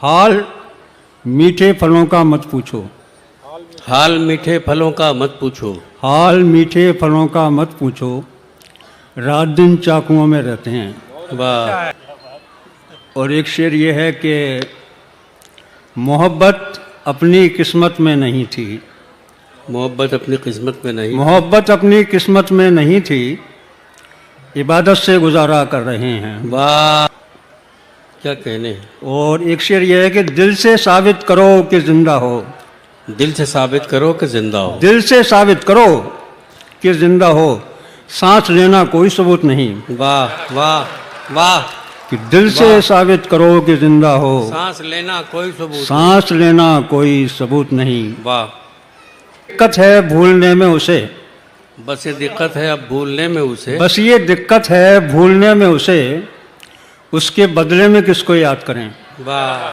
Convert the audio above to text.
हाल मीठे फलों का मत पूछो, हाल मीठे फलों का मत पूछो, हाल मीठे फलों का मत पूछो, रात दिन चाकुओं में रहते हैं। वाह। और एक शेर ये है कि मोहब्बत अपनी किस्मत में नहीं थी, मोहब्बत अपनी किस्मत में नहीं, मोहब्बत अपनी किस्मत में नहीं थी, इबादत से गुजारा कर रहे हैं। वाह क्या कहने हैं। और एक शेर ये है कि दिल से साबित करो कि जिंदा हो, दिल से साबित करो कि जिंदा हो, दिल से साबित करो कि जिंदा हो, सांस लेना कोई सबूत नहीं। वाह वाह वाह। कि दिल से साबित करो कि जिंदा हो, सांस लेना कोई सबूत सांस लेना कोई सबूत नहीं। नहीं। वाह। दिक्कत है भूलने में उसे, बस ये दिक्कत है अब भूलने में उसे, बस ये दिक्कत है भूलने में उसे, उसके बदले में किसको याद करें। वाह।